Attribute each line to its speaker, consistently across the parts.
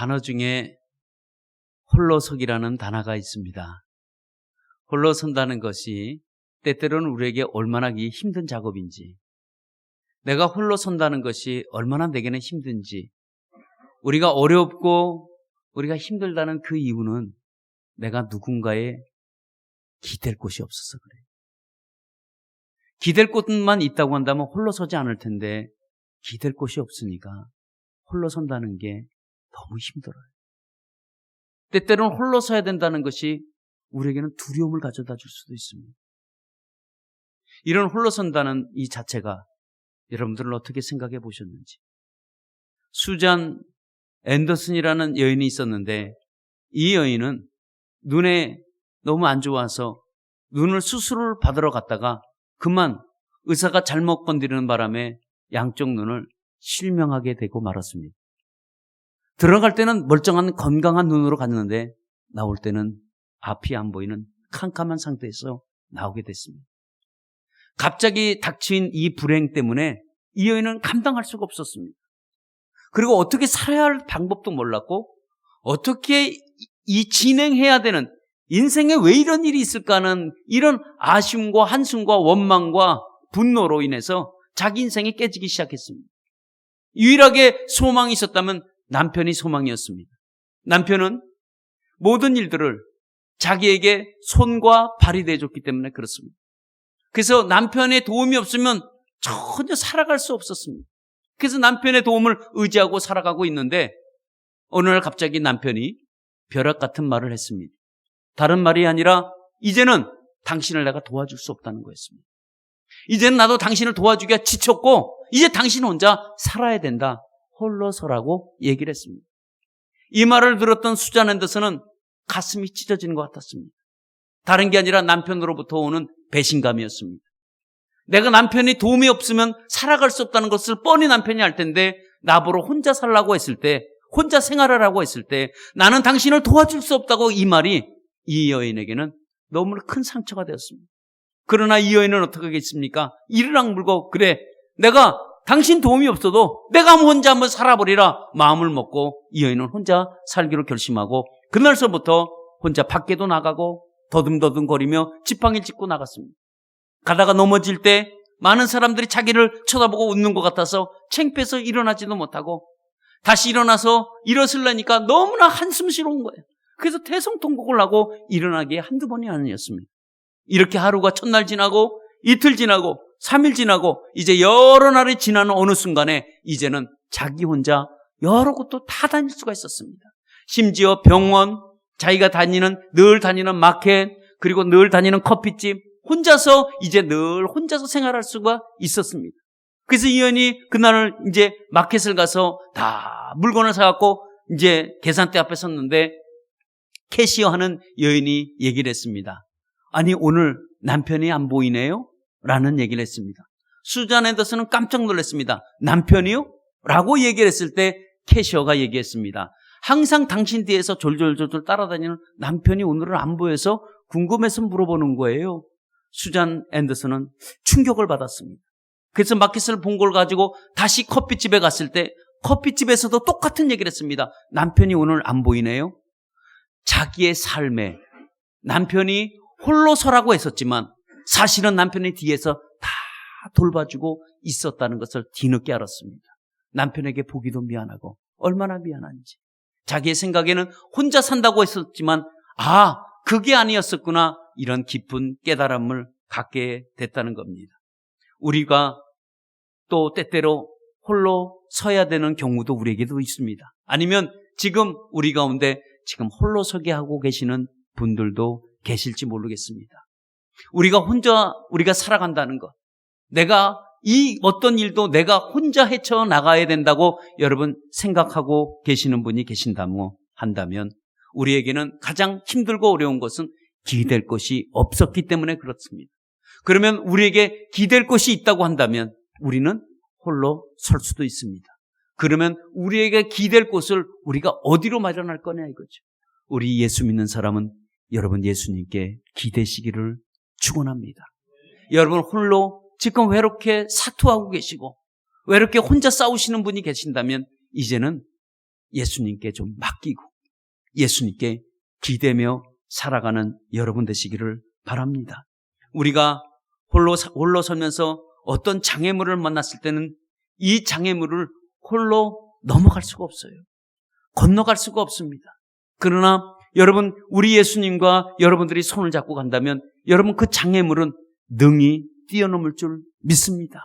Speaker 1: 단어 중에 홀로서기라는 단어가 있습니다. 홀로 선다는 것이 때때로는 우리에게 얼마나 힘든 작업인지, 내가 홀로 선다는 것이 얼마나 내게는 힘든지, 우리가 어렵고 우리가 힘들다는 그 이유는 내가 누군가에 기댈 곳이 없어서 그래요. 기댈 곳만 있다고 한다면 홀로 서지 않을 텐데 기댈 곳이 없으니까 홀로 선다는 게 너무 힘들어요. 때때로는 홀로 서야 된다는 것이 우리에게는 두려움을 가져다 줄 수도 있습니다. 이런 홀로 선다는 이 자체가 여러분들은 어떻게 생각해 보셨는지. 수잔 앤더슨이라는 여인이 있었는데 이 여인은 눈에 너무 안 좋아서 눈을 수술을 받으러 갔다가 그만 의사가 잘못 건드리는 바람에 양쪽 눈을 실명하게 되고 말았습니다. 들어갈 때는 멀쩡한 건강한 눈으로 갔는데 나올 때는 앞이 안 보이는 캄캄한 상태에서 나오게 됐습니다. 갑자기 닥친 이 불행 때문에 이 여인은 감당할 수가 없었습니다. 그리고 어떻게 살아야 할 방법도 몰랐고 어떻게 이 진행해야 되는 인생에 왜 이런 일이 있을까 하는 이런 아쉬움과 한숨과 원망과 분노로 인해서 자기 인생이 깨지기 시작했습니다. 유일하게 소망이 있었다면 남편이 소망이었습니다. 남편은 모든 일들을 자기에게 손과 발이 되어줬기 때문에 그렇습니다. 그래서 남편의 도움이 없으면 전혀 살아갈 수 없었습니다. 그래서 남편의 도움을 의지하고 살아가고 있는데 어느 날 갑자기 남편이 벼락 같은 말을 했습니다. 다른 말이 아니라 이제는 당신을 내가 도와줄 수 없다는 거였습니다. 이제는 나도 당신을 도와주기가 지쳤고 이제 당신 혼자 살아야 된다. 홀로 서라고 얘기를 했습니다. 이 말을 들었던 수잔 앤더슨은 가슴이 찢어지는 것 같았습니다. 다른 게 아니라 남편으로부터 오는 배신감이었습니다. 내가 남편이 도움이 없으면 살아갈 수 없다는 것을 뻔히 남편이 알 텐데 나보러 혼자 살라고 했을 때, 혼자 생활하라고 했을 때 나는 당신을 도와줄 수 없다고 이 말이 이 여인에게는 너무 큰 상처가 되었습니다. 그러나 이 여인은 어떻게 하겠습니까? 이를 악물고 그래 내가 당신 도움이 없어도 내가 혼자 한번 살아버리라 마음을 먹고 이 여인은 혼자 살기로 결심하고 그날서부터 혼자 밖에도 나가고 더듬더듬거리며 지팡이를 짚고 나갔습니다. 가다가 넘어질 때 많은 사람들이 자기를 쳐다보고 웃는 것 같아서 창피해서 일어나지도 못하고 다시 일어나서 일어서려니까 너무나 한숨스러운 거예요. 그래서 대성통곡을 하고 일어나기에 한두 번이 아니었습니다. 이렇게 하루가 첫날 지나고 이틀 지나고 3일 지나고 이제 여러 날이 지나는 어느 순간에 이제는 자기 혼자 여러 곳도 다 다닐 수가 있었습니다. 심지어 병원, 자기가 늘 다니는 마켓, 그리고 늘 다니는 커피집, 혼자서 이제 늘 혼자서 생활할 수가 있었습니다. 그래서 이 여인이 그날을 이제 마켓을 가서 다 물건을 사갖고 이제 계산대 앞에 섰는데 캐시어 하는 여인이 얘기를 했습니다. 아니 오늘 남편이 안 보이네요? 라는 얘기를 했습니다. 수잔 앤더슨은 깜짝 놀랐습니다. 남편이요? 라고 얘기를 했을 때 캐시어가 얘기했습니다. 항상 당신 뒤에서 졸졸졸졸 따라다니는 남편이 오늘은 안 보여서 궁금해서 물어보는 거예요. 수잔 앤더슨은 충격을 받았습니다. 그래서 마켓을 본 걸 가지고 다시 커피집에 갔을 때 커피집에서도 똑같은 얘기를 했습니다. 남편이 오늘 안 보이네요. 자기의 삶에 남편이 홀로 서라고 했었지만 사실은 남편이 뒤에서 다 돌봐주고 있었다는 것을 뒤늦게 알았습니다. 남편에게 보기도 미안하고 얼마나 미안한지. 자기의 생각에는 혼자 산다고 했었지만 그게 아니었었구나. 이런 깊은 깨달음을 갖게 됐다는 겁니다. 우리가 또 때때로 홀로 서야 되는 경우도 우리에게도 있습니다. 아니면 지금 우리 가운데 지금 홀로 서게 하고 계시는 분들도 계실지 모르겠습니다. 우리가 살아간다는 것, 내가 이 어떤 일도 내가 혼자 헤쳐나가야 된다고 여러분 생각하고 계시는 분이 계신다고 한다면 우리에게는 가장 힘들고 어려운 것은 기댈 것이 없었기 때문에 그렇습니다. 그러면 우리에게 기댈 것이 있다고 한다면 우리는 홀로 설 수도 있습니다. 그러면 우리에게 기댈 곳을 우리가 어디로 마련할 거냐 이거죠. 우리 예수 믿는 사람은 여러분 예수님께 기대시기를 축원합니다. 여러분 홀로 지금 외롭게 사투하고 계시고 외롭게 혼자 싸우시는 분이 계신다면 이제는 예수님께 좀 맡기고 예수님께 기대며 살아가는 여러분 되시기를 바랍니다. 우리가 홀로 서면서 어떤 장애물을 만났을 때는 이 장애물을 홀로 넘어갈 수가 없어요. 건너갈 수가 없습니다. 그러나 여러분, 우리 예수님과 여러분들이 손을 잡고 간다면 여러분 그 장애물은 능히 뛰어넘을 줄 믿습니다.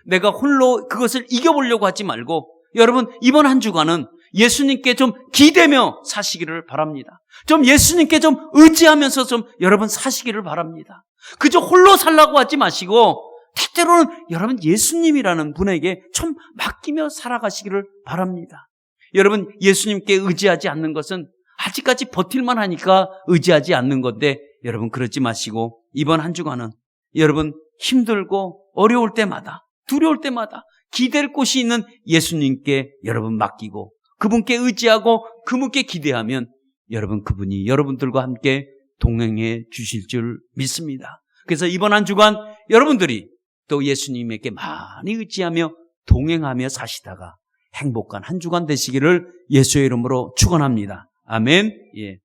Speaker 1: 내가 홀로 그것을 이겨보려고 하지 말고 여러분 이번 한 주간은 예수님께 좀 기대며 사시기를 바랍니다. 좀 예수님께 좀 의지하면서 좀 여러분 사시기를 바랍니다. 그저 홀로 살라고 하지 마시고 때때로는 여러분 예수님이라는 분에게 좀 맡기며 살아가시기를 바랍니다. 여러분 예수님께 의지하지 않는 것은 아직까지 버틸만 하니까 의지하지 않는 건데 여러분 그러지 마시고 이번 한 주간은 여러분 힘들고 어려울 때마다 두려울 때마다 기댈 곳이 있는 예수님께 여러분 맡기고 그분께 의지하고 그분께 기대하면 여러분 그분이 여러분들과 함께 동행해 주실 줄 믿습니다. 그래서 이번 한 주간 여러분들이 또 예수님에게 많이 의지하며 동행하며 사시다가 행복한 한 주간 되시기를 예수의 이름으로 축원합니다. 아멘. 예.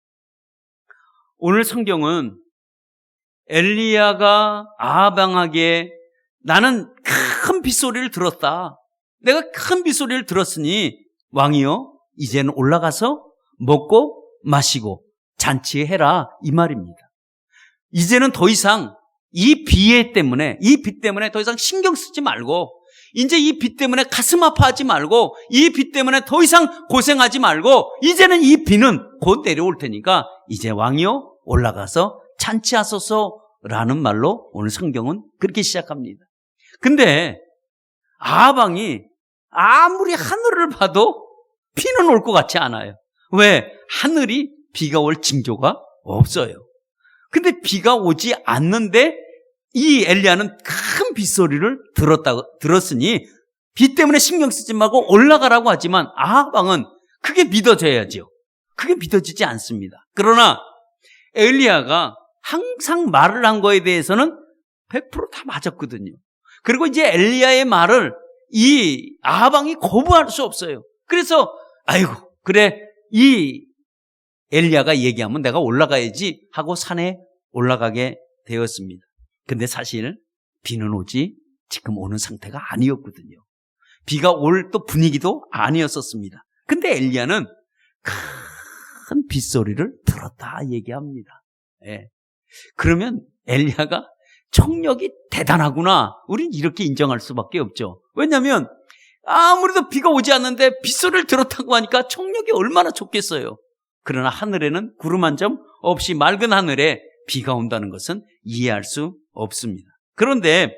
Speaker 1: 오늘 성경은 엘리야가 아합왕에게 나는 큰 빗소리를 들었다. 내가 큰 빗소리를 들었으니 왕이여 이제는 올라가서 먹고 마시고 잔치해라 이 말입니다. 이제는 더 이상 이 비 때문에 더 이상 신경 쓰지 말고 이제 이 비 때문에 가슴 아파하지 말고 이 비 때문에 더 이상 고생하지 말고 이제는 이 비는 곧 내려올 테니까 이제 왕이여 올라가서 잔치하소서라는 말로 오늘 성경은 그렇게 시작합니다. 근데 아합왕이 아무리 하늘을 봐도 비는 올 것 같지 않아요. 왜? 하늘이 비가 올 징조가 없어요. 근데 비가 오지 않는데 이 엘리야는 큰 빗소리를 들었으니 비 때문에 신경 쓰지 말고 올라가라고 하지만 아합왕은 그게 믿어져야죠. 그게 믿어지지 않습니다. 그러나 엘리야가 항상 말을 한 거에 대해서는 100% 다 맞았거든요. 그리고 이제 엘리야의 말을 이 아합왕이 거부할 수 없어요. 그래서 아이고 그래 이 엘리야가 얘기하면 내가 올라가야지 하고 산에 올라가게 되었습니다. 근데 사실 비는 오지 지금 오는 상태가 아니었거든요. 비가 올 또 분위기도 아니었었습니다. 근데 엘리야는 큰 빗소리를 들었다 얘기합니다. 예. 그러면 엘리야가 청력이 대단하구나. 우린 이렇게 인정할 수밖에 없죠. 왜냐하면 아무래도 비가 오지 않는데 빗소리를 들었다고 하니까 청력이 얼마나 좋겠어요. 그러나 하늘에는 구름 한 점 없이 맑은 하늘에 비가 온다는 것은 이해할 수 없습니다. 그런데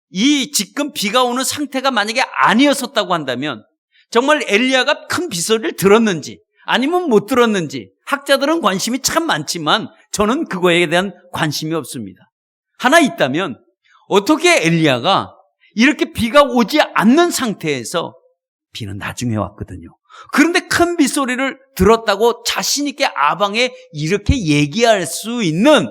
Speaker 1: 이 지금 비가 오는 상태가 만약에 아니었었다고 한다면 정말 엘리야가 큰 빗소리를 들었는지 아니면 못 들었는지 학자들은 관심이 참 많지만 저는 그거에 대한 관심이 없습니다. 하나 있다면 어떻게 엘리야가 이렇게 비가 오지 않는 상태에서 비는 나중에 왔거든요. 그런데 큰 빗소리를 들었다고 자신 있게 아합왕에 이렇게 얘기할 수 있는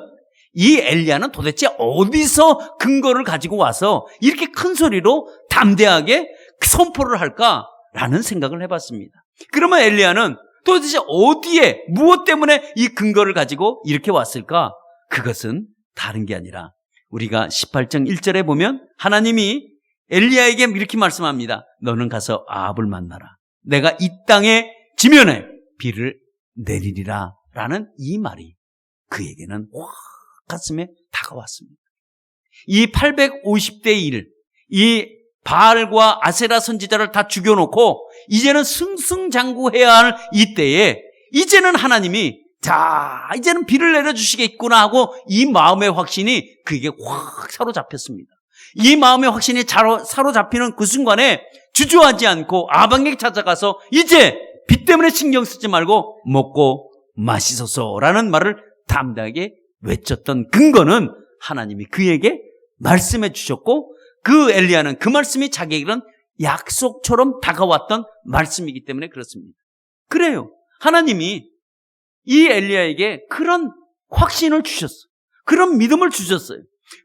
Speaker 1: 이 엘리야는 도대체 어디서 근거를 가지고 와서 이렇게 큰 소리로 담대하게 선포를 할까라는 생각을 해봤습니다. 그러면 엘리야는 도대체 어디에 무엇 때문에 이 근거를 가지고 이렇게 왔을까? 그것은 다른 게 아니라 우리가 18장 1절에 보면 하나님이 엘리야에게 이렇게 말씀합니다. 너는 가서 아합을 만나라. 내가 이 땅의 지면에 비를 내리리라 라는 이 말이 그에게는 확 가슴에 다가왔습니다. 이 850대 1, 이 바알과 아세라 선지자를 다 죽여놓고 이제는 승승장구해야 할 이때에 이제는 하나님이 자 이제는 비를 내려주시겠구나 하고 이 마음의 확신이 그에게 확 사로잡혔습니다. 이 마음의 확신이 사로잡히는 그 순간에 주저하지 않고 아합에게 찾아가서 이제 비 때문에 신경 쓰지 말고 먹고 마시소서라는 말을 담대하게 외쳤던 근거는 하나님이 그에게 말씀해 주셨고 그 엘리야는 그 말씀이 자기에게는 약속처럼 다가왔던 말씀이기 때문에 그렇습니다. 그래요. 하나님이 이 엘리야에게 그런 확신을 주셨어요. 그런 믿음을 주셨어요.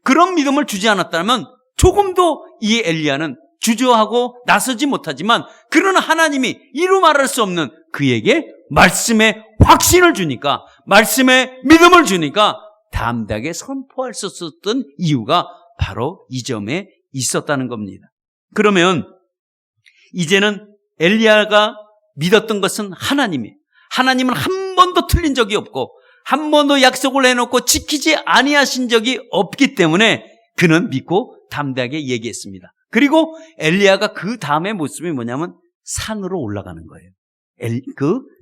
Speaker 1: 그런 믿음을 주지 않았다면 조금도 이 엘리야는 주저하고 나서지 못하지만 그러나 하나님이 이루 말할 수 없는 그에게 말씀의 확신을 주니까, 말씀의 믿음을 주니까 담대하게 선포할 수 있었던 이유가 바로 이 점에 있었다는 겁니다. 그러면 이제는 엘리야가 믿었던 것은 하나님은 한 번도 틀린 적이 없고 한 번도 약속을 해놓고 지키지 아니하신 적이 없기 때문에 그는 믿고 담대하게 얘기했습니다. 그리고 엘리야가 그 다음의 모습이 뭐냐면 산으로 올라가는 거예요.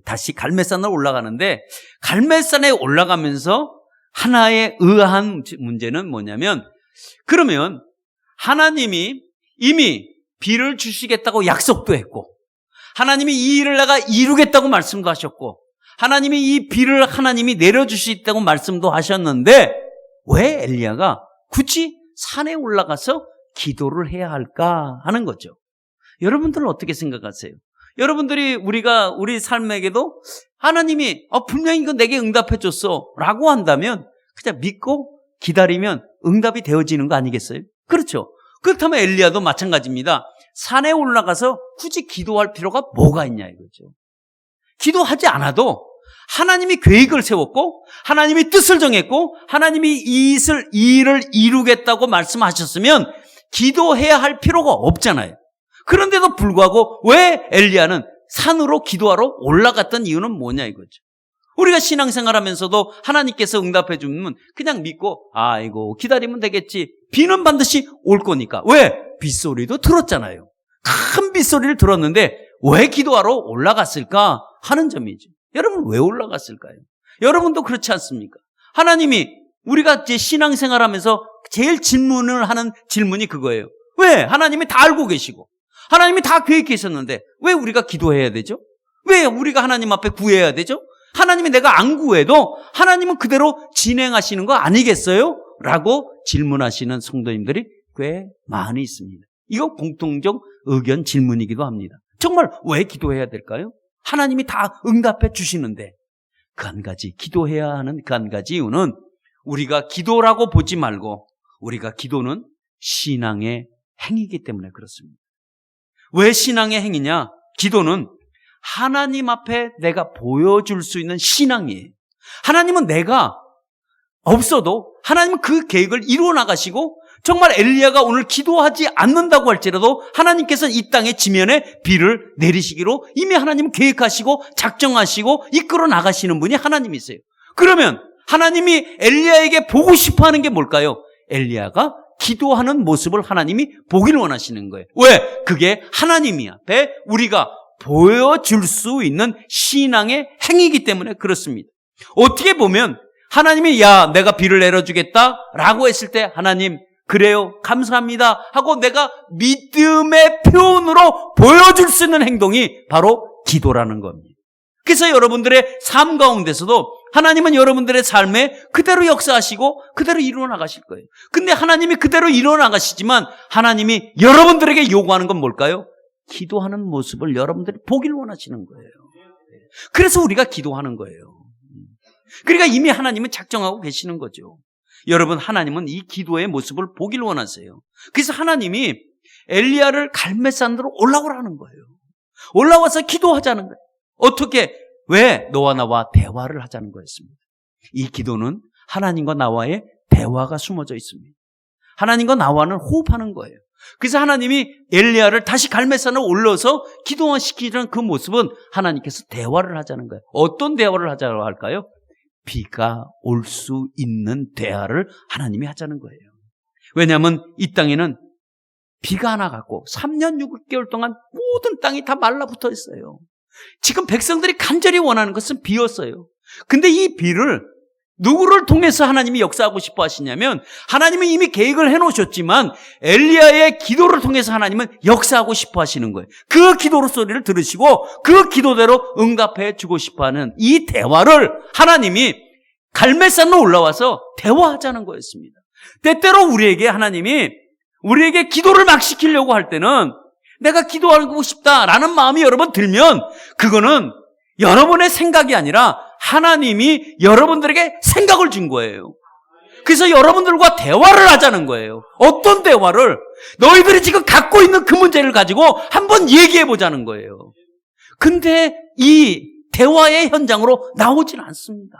Speaker 1: 다시 갈멜산으로 올라가는데, 갈멜산에 올라가면서 하나의 의아한 문제는 뭐냐면, 그러면 하나님이 이미 비를 주시겠다고 약속도 했고, 하나님이 이 일을 내가 이루겠다고 말씀도 하셨고, 하나님이 이 비를 하나님이 내려주시겠다고 말씀도 하셨는데 왜 엘리야가 굳이 산에 올라가서 기도를 해야 할까 하는 거죠. 여러분들은 어떻게 생각하세요? 여러분들이 우리 삶에게도 하나님이 분명히 이거 내게 응답해 줬어 라고 한다면 그냥 믿고 기다리면 응답이 되어지는 거 아니겠어요? 그렇죠. 그렇다면 엘리야도 마찬가지입니다. 산에 올라가서 굳이 기도할 필요가 뭐가 있냐 이거죠. 기도하지 않아도 하나님이 계획을 세웠고 하나님이 뜻을 정했고 하나님이 이 일을 이루겠다고 말씀하셨으면 기도해야 할 필요가 없잖아요. 그런데도 불구하고 왜 엘리야는 산으로 기도하러 올라갔던 이유는 뭐냐 이거죠. 우리가 신앙생활하면서도 하나님께서 응답해 주면 그냥 믿고 아이고 기다리면 되겠지. 비는 반드시 올 거니까. 왜? 빗소리도 들었잖아요. 큰 빗소리를 들었는데 왜 기도하러 올라갔을까 하는 점이죠. 여러분 왜 올라갔을까요? 여러분도 그렇지 않습니까? 하나님이 우리가 이제 신앙생활하면서 제일 질문을 하는 질문이 그거예요. 왜? 하나님이 다 알고 계시고 하나님이 다 계획하셨는데 왜 우리가 기도해야 되죠? 왜 우리가 하나님 앞에 구해야 되죠? 하나님이 내가 안 구해도 하나님은 그대로 진행하시는 거 아니겠어요? 라고 질문하시는 성도님들이 꽤 많이 있습니다. 이거 공통적 의견 질문이기도 합니다. 정말 왜 기도해야 될까요? 하나님이 다 응답해 주시는데 그 한 가지, 기도해야 하는 그 한 가지 이유는 우리가 기도라고 보지 말고 우리가 기도는 신앙의 행위이기 때문에 그렇습니다. 왜 신앙의 행위냐? 기도는 하나님 앞에 내가 보여줄 수 있는 신앙이에요. 하나님은 내가 없어도 하나님은 그 계획을 이루어 나가시고 정말 엘리야가 오늘 기도하지 않는다고 할지라도 하나님께서 이 땅의 지면에 비를 내리시기로 이미 하나님은 계획하시고 작정하시고 이끌어 나가시는 분이 하나님이세요. 그러면 하나님이 엘리야에게 보고 싶어하는 게 뭘까요? 엘리야가 기도하는 모습을 하나님이 보기를 원하시는 거예요. 왜? 그게 하나님이 앞에 우리가 보여줄 수 있는 신앙의 행위이기 때문에 그렇습니다. 어떻게 보면 하나님이 내가 비를 내려주겠다라고 했을 때 하나님 그래요 감사합니다 하고 내가 믿음의 표현으로 보여줄 수 있는 행동이 바로 기도라는 겁니다. 그래서 여러분들의 삶 가운데서도 하나님은 여러분들의 삶에 그대로 역사하시고 그대로 이루어 나가실 거예요. 근데 하나님이 그대로 이루어 나가시지만 하나님이 여러분들에게 요구하는 건 뭘까요? 기도하는 모습을 여러분들이 보기를 원하시는 거예요. 그래서 우리가 기도하는 거예요. 그러니까 이미 하나님은 작정하고 계시는 거죠. 여러분, 하나님은 이 기도의 모습을 보기를 원하세요. 그래서 하나님이 엘리야를 갈멜산으로 올라오라는 거예요. 올라와서 기도하자는 거예요. 어떻게? 왜? 너와 나와 대화를 하자는 거였습니다. 이 기도는 하나님과 나와의 대화가 숨어져 있습니다. 하나님과 나와는 호흡하는 거예요. 그래서 하나님이 엘리야를 다시 갈멜산으로 올려서 기도시키는 그 모습은 하나님께서 대화를 하자는 거예요. 어떤 대화를 하자고 할까요? 비가 올 수 있는 대화를 하나님이 하자는 거예요. 왜냐하면 이 땅에는 비가 안 와갖고 3년 6개월 동안 모든 땅이 다 말라붙어 있어요. 지금 백성들이 간절히 원하는 것은 비였어요. 근데 이 비를 누구를 통해서 하나님이 역사하고 싶어 하시냐면 하나님은 이미 계획을 해놓으셨지만 엘리야의 기도를 통해서 하나님은 역사하고 싶어 하시는 거예요. 그 기도 소리를 들으시고 그 기도대로 응답해 주고 싶어 하는 이 대화를 하나님이 갈멜산으로 올라와서 대화하자는 거였습니다. 때때로 하나님이 우리에게 기도를 막 시키려고 할 때는 내가 기도하고 싶다라는 마음이 여러분 들면 그거는 여러분의 생각이 아니라 하나님이 여러분들에게 생각을 준 거예요. 그래서 여러분들과 대화를 하자는 거예요. 어떤 대화를? 너희들이 지금 갖고 있는 그 문제를 가지고 한번 얘기해 보자는 거예요. 근데 이 대화의 현장으로 나오진 않습니다.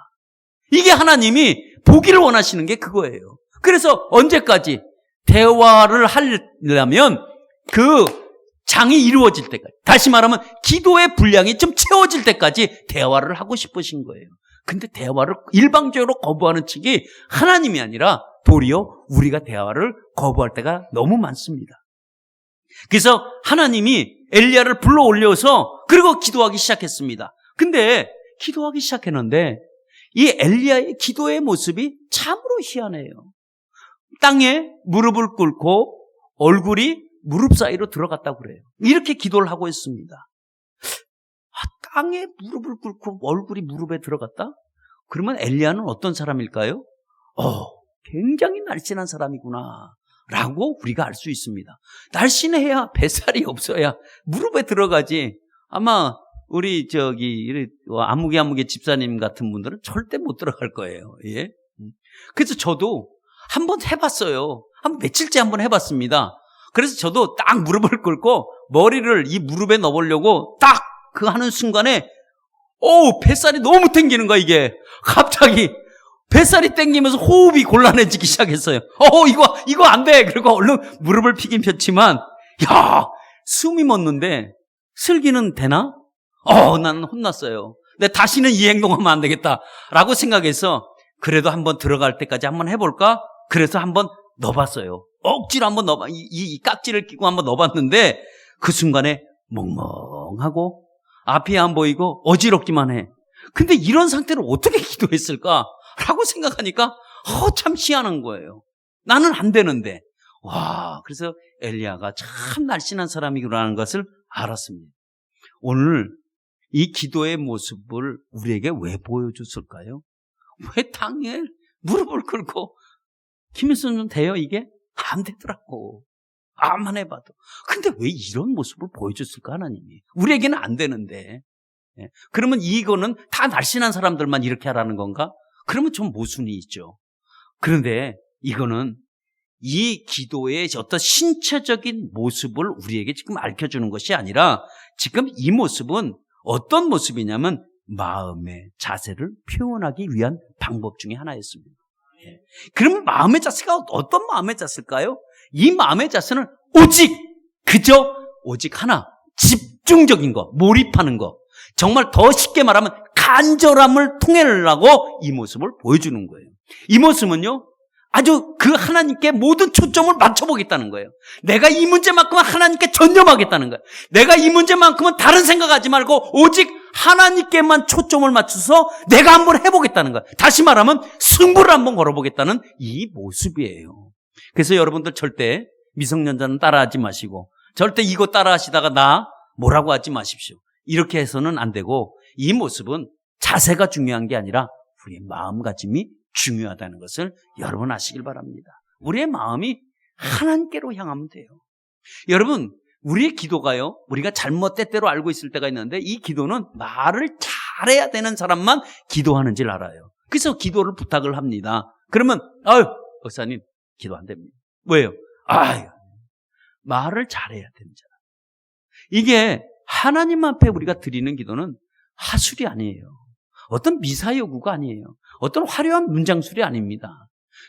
Speaker 1: 이게 하나님이 보기를 원하시는 게 그거예요. 그래서 언제까지 대화를 하려면 그 장이 이루어질 때까지, 다시 말하면 기도의 분량이 좀 채워질 때까지 대화를 하고 싶으신 거예요. 근데 대화를 일방적으로 거부하는 측이 하나님이 아니라 도리어 우리가 대화를 거부할 때가 너무 많습니다. 그래서 하나님이 엘리야를 불러 올려서 그리고 기도하기 시작했습니다. 근데 기도하기 시작했는데 이 엘리야의 기도의 모습이 참으로 희한해요. 땅에 무릎을 꿇고 얼굴이 무릎 사이로 들어갔다고 그래요. 이렇게 기도를 하고 있습니다. 땅에 무릎을 꿇고 얼굴이 무릎에 들어갔다? 그러면 엘리야는 어떤 사람일까요? 굉장히 날씬한 사람이구나 라고 우리가 알 수 있습니다. 날씬해야 뱃살이 없어야 무릎에 들어가지. 아마 우리 아무개 집사님 같은 분들은 절대 못 들어갈 거예요. 예? 그래서 저도 한번 해봤어요. 며칠째 한번 해봤습니다. 그래서 저도 딱 무릎을 꿇고 머리를 이 무릎에 넣어보려고 딱 그 하는 순간에 뱃살이 너무 땡기는 거야. 이게 갑자기 뱃살이 땡기면서 호흡이 곤란해지기 시작했어요. 이거 안 돼. 그리고 얼른 무릎을 피긴 폈지만 숨이 멎는데 슬기는 되나? 나는 혼났어요. 근데 다시는 이 행동하면 안 되겠다라고 생각해서 그래도 한번 들어갈 때까지 한번 해볼까? 그래서 한번 넣어봤어요. 억지로 한번 넣어봐. 이 깍지를 끼고 한번 넣어봤는데 그 순간에 멍멍하고 앞이 안 보이고 어지럽기만 해. 근데 이런 상태로 어떻게 기도했을까? 라고 생각하니까 참 희한한 거예요. 나는 안 되는데. 그래서 엘리야가 참 날씬한 사람이구나라는 것을 알았습니다. 오늘 이 기도의 모습을 우리에게 왜 보여줬을까요? 왜 땅에 무릎을 꿇고 김일성은 돼요 이게? 안 되더라고. 암만 해봐도. 근데 왜 이런 모습을 보여줬을까 하나님이? 우리에게는 안 되는데. 그러면 이거는 다 날씬한 사람들만 이렇게 하라는 건가? 그러면 좀 모순이 있죠. 그런데 이거는 이 기도의 어떤 신체적인 모습을 우리에게 지금 알려주는 것이 아니라 지금 이 모습은 어떤 모습이냐면 마음의 자세를 표현하기 위한 방법 중에 하나였습니다. 그럼 마음의 자세가 어떤 마음의 자세일까요? 이 마음의 자세는 오직 하나, 집중적인 거, 몰입하는 거. 정말 더 쉽게 말하면 간절함을 통해내려고 이 모습을 보여주는 거예요. 이 모습은요, 아주 그 하나님께 모든 초점을 맞춰보겠다는 거예요. 내가 이 문제만큼은 하나님께 전념하겠다는 거예요. 내가 이 문제만큼은 다른 생각하지 말고 오직 하나님께만 초점을 맞춰서 내가 한번 해보겠다는 거예요. 다시 말하면 승부를 한번 걸어보겠다는 이 모습이에요. 그래서 여러분들 절대 미성년자는 따라하지 마시고 절대 이거 따라하시다가 나 뭐라고 하지 마십시오. 이렇게 해서는 안 되고 이 모습은 자세가 중요한 게 아니라 우리의 마음가짐이 중요하다는 것을 여러분 아시길 바랍니다. 우리의 마음이 하나님께로 향하면 돼요. 여러분, 우리의 기도가요, 우리가 잘못 때때로 알고 있을 때가 있는데 이 기도는 말을 잘해야 되는 사람만 기도하는 줄 알아요. 그래서 기도를 부탁을 합니다. 그러면 목사님 기도 안 됩니다. 왜요? 말을 잘해야 되는 사람. 이게 하나님 앞에 우리가 드리는 기도는 하술이 아니에요. 어떤 미사 요구가 아니에요. 어떤 화려한 문장술이 아닙니다.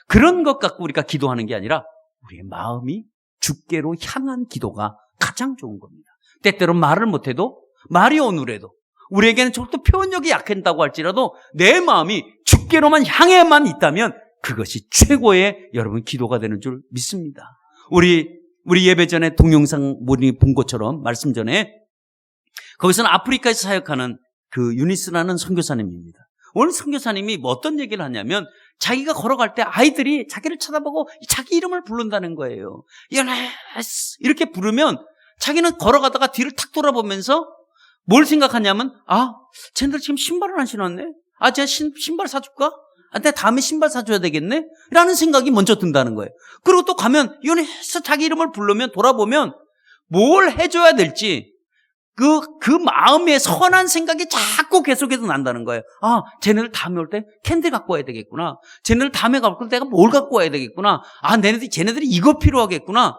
Speaker 1: 그런 것 갖고 우리가 기도하는 게 아니라 우리의 마음이 주께로 향한 기도가 가장 좋은 겁니다. 때때로 말을 못해도 말이 어눌해도 우리에게는 적어도 표현력이 약해진다고 할지라도 내 마음이 주께로만 향해만 있다면 그것이 최고의 여러분 기도가 되는 줄 믿습니다. 우리 예배 전에 동영상 본 것처럼 말씀 전에 거기서는 아프리카에서 사역하는 그 유니스라는 선교사님입니다. 오늘 선교사님이 어떤 얘기를 하냐면 자기가 걸어갈 때 아이들이 자기를 쳐다보고 자기 이름을 부른다는 거예요. 요네스 이렇게 부르면 자기는 걸어가다가 뒤를 탁 돌아보면서 뭘 생각하냐면 쟤네들 지금 신발을 안 신었네? 제가 신발 사줄까? 내가 다음에 신발 사줘야 되겠네? 라는 생각이 먼저 든다는 거예요. 그리고 또 가면 요네스 자기 이름을 부르면 돌아보면 뭘 해줘야 될지 그 마음의 선한 생각이 자꾸 계속해서 난다는 거예요. 아, 쟤네들 다음에 올 때 캔디 갖고 와야 되겠구나. 쟤네들 다음에 갈 때 내가 뭘 갖고 와야 되겠구나. 아, 쟤네들이 이거 필요하겠구나.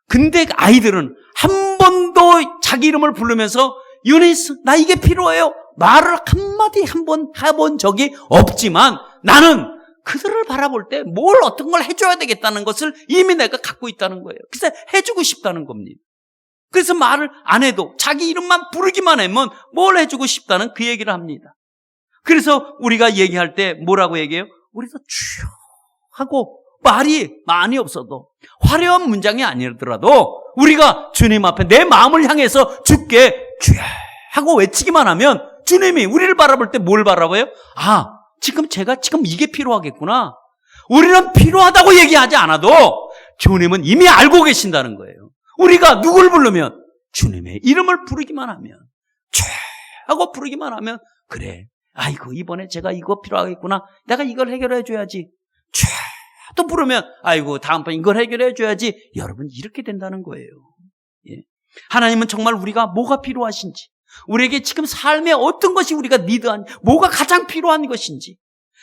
Speaker 1: 근데 아이들은 한 번도 자기 이름을 부르면서 유니스, 나 이게 필요해요. 말을 한마디 한 번 해본 적이 없지만 나는 그들을 바라볼 때 뭘 어떤 걸 해줘야 되겠다는 것을 이미 내가 갖고 있다는 거예요. 그래서 해주고 싶다는 겁니다. 그래서 말을 안 해도 자기 이름만 부르기만 하면 뭘 해주고 싶다는 그 얘기를 합니다. 그래서 우리가 얘기할 때 뭐라고 얘기해요? 우리도 주여 하고 말이 많이 없어도 화려한 문장이 아니더라도 우리가 주님 앞에 내 마음을 향해서 주께 주여 하고 외치기만 하면 주님이 우리를 바라볼 때 뭘 바라봐요? 아, 지금 이게 필요하겠구나. 우리는 필요하다고 얘기하지 않아도 주님은 이미 알고 계신다는 거예요. 우리가 누굴 부르면 주님의 이름을 부르기만 하면 죄 하고 부르기만 하면 그래, 아이고 이번에 제가 이거 필요하겠구나. 내가 이걸 해결해 줘야지. 죄 또 부르면 아이고 다음번에 이걸 해결해 줘야지. 여러분 이렇게 된다는 거예요. 예. 하나님은 정말 우리가 뭐가 필요하신지, 우리에게 지금 삶에 어떤 것이 우리가 니드한, 뭐가 가장 필요한 것인지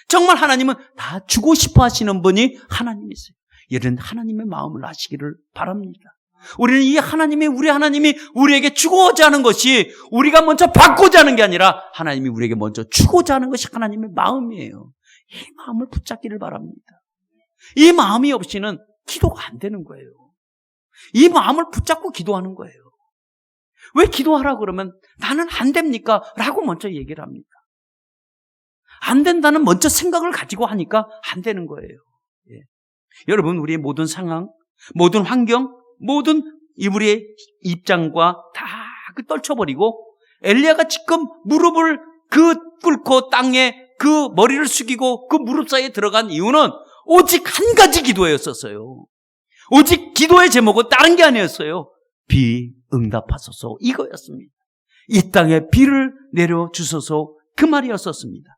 Speaker 1: 정말 하나님은 다 주고 싶어 하시는 분이 하나님이세요. 이런 하나님의 마음을 아시기를 바랍니다. 우리는 우리 하나님이 우리에게 주고자 하는 것이 우리가 먼저 받고자 하는 게 아니라 하나님이 우리에게 먼저 주고자 하는 것이 하나님의 마음이에요. 이 마음을 붙잡기를 바랍니다. 이 마음이 없이는 기도가 안 되는 거예요. 이 마음을 붙잡고 기도하는 거예요. 왜 기도하라고 그러면 나는 안 됩니까? 라고 먼저 얘기를 합니다. 안 된다는 먼저 생각을 가지고 하니까 안 되는 거예요. 예. 여러분, 우리의 모든 상황, 모든 환경, 모든 우리의 입장과 다 떨쳐버리고 엘리야가 지금 무릎을 꿇고 땅에 그 머리를 숙이고 그 무릎 사이에 들어간 이유는 오직 한 가지 기도였었어요. 오직 기도의 제목은 다른 게 아니었어요. 비 응답하소서, 이거였습니다. 이 땅에 비를 내려주소서, 그 말이었었습니다.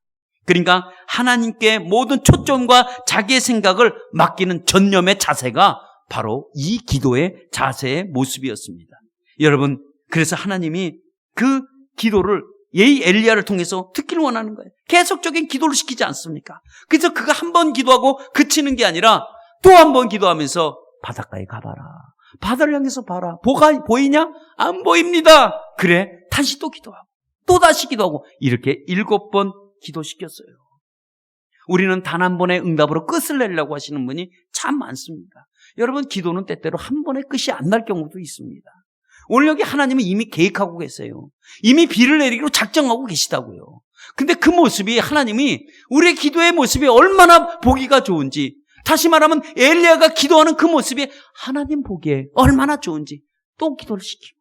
Speaker 1: 그러니까 하나님께 모든 초점과 자기의 생각을 맡기는 전념의 자세가 바로 이 기도의 자세의 모습이었습니다. 여러분, 그래서 하나님이 그 기도를 엘리야를 통해서 듣기를 원하는 거예요. 계속적인 기도를 시키지 않습니까? 그래서 그가 한 번 기도하고 그치는 게 아니라 또 한 번 기도하면서 바닷가에 가봐라. 바다를 향해서 봐라. 뭐가 보이냐? 안 보입니다. 그래, 다시 또 기도하고 또 다시 기도하고 이렇게 7번 기도시켰어요. 우리는 단 한 번의 응답으로 끝을 내려고 하시는 분이 참 많습니다. 여러분, 기도는 때때로 한 번의 끝이 안 날 경우도 있습니다. 오늘 여기 하나님은 이미 계획하고 계세요. 이미 비를 내리기로 작정하고 계시다고요. 근데 그 모습이, 하나님이 우리의 기도의 모습이 얼마나 보기가 좋은지, 다시 말하면 엘리야가 기도하는 그 모습이 하나님 보기에 얼마나 좋은지 또 기도를 시키고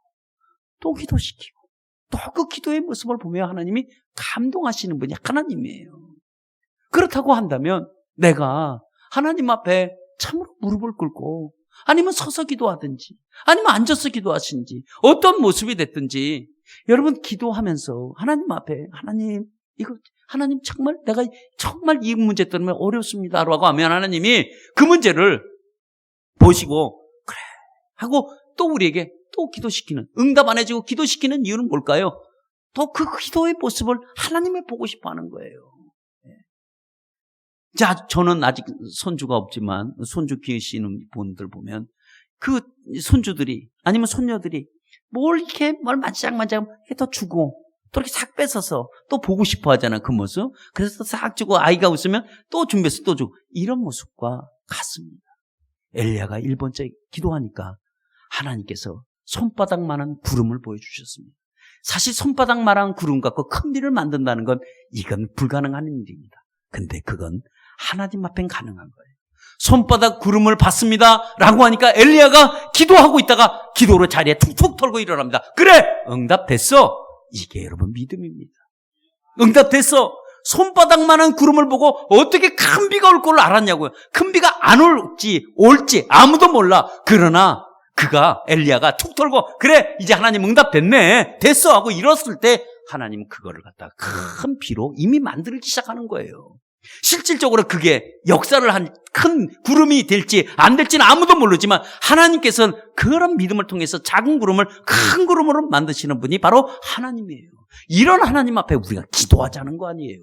Speaker 1: 또 기도시키고 또 그 기도의 모습을 보며 하나님이 감동하시는 분이 하나님이에요. 그렇다고 한다면 내가 하나님 앞에 참으로 무릎을 꿇고 아니면 서서 기도하든지 아니면 앉아서 기도하든지 어떤 모습이 됐든지 여러분 기도하면서 하나님 앞에 하나님 정말 내가 정말 이 문제 때문에 어렵습니다 라고 하면 하나님이 그 문제를 보시고 그래 하고 또 우리에게 또 기도시키는, 응답 안 해주고 기도시키는 이유는 뭘까요? 또 그 기도의 모습을 하나님이 보고 싶어 하는 거예요. 자, 저는 아직 손주가 없지만 손주 키우시는 분들 보면 그 손주들이 아니면 손녀들이 뭘 만지작만지작 이렇게 더 주고 또 이렇게 싹 뺏어서 또 보고 싶어 하잖아, 그 모습. 그래서 싹 주고 아이가 웃으면 또 준비해서 또 주고 이런 모습과 같습니다. 엘리야가 1번째 기도하니까 하나님께서 손바닥만한 구름을 보여주셨습니다. 사실 손바닥만한 구름 갖고 큰 비를 만든다는 건 이건 불가능한 일입니다. 근데 그건 하나님 앞엔 가능한 거예요. 손바닥 구름을 봤습니다 라고 하니까 엘리야가 기도하고 있다가 기도로 자리에 툭툭 털고 일어납니다. 그래, 응답됐어. 이게 여러분 믿음입니다. 응답됐어. 손바닥만한 구름을 보고 어떻게 큰 비가 올 걸 알았냐고요. 큰 비가 안 올지 아무도 몰라. 그러나 엘리야가 툭 털고 그래 이제 하나님 응답됐네 됐어 하고 일었을 때 하나님은 그거를 갖다가 큰 비로 이미 만들기 시작하는 거예요. 실질적으로 그게 역사를 한 큰 구름이 될지 안 될지는 아무도 모르지만 하나님께서는 그런 믿음을 통해서 작은 구름을 큰 구름으로 만드시는 분이 바로 하나님이에요. 이런 하나님 앞에 우리가 기도하자는 거 아니에요.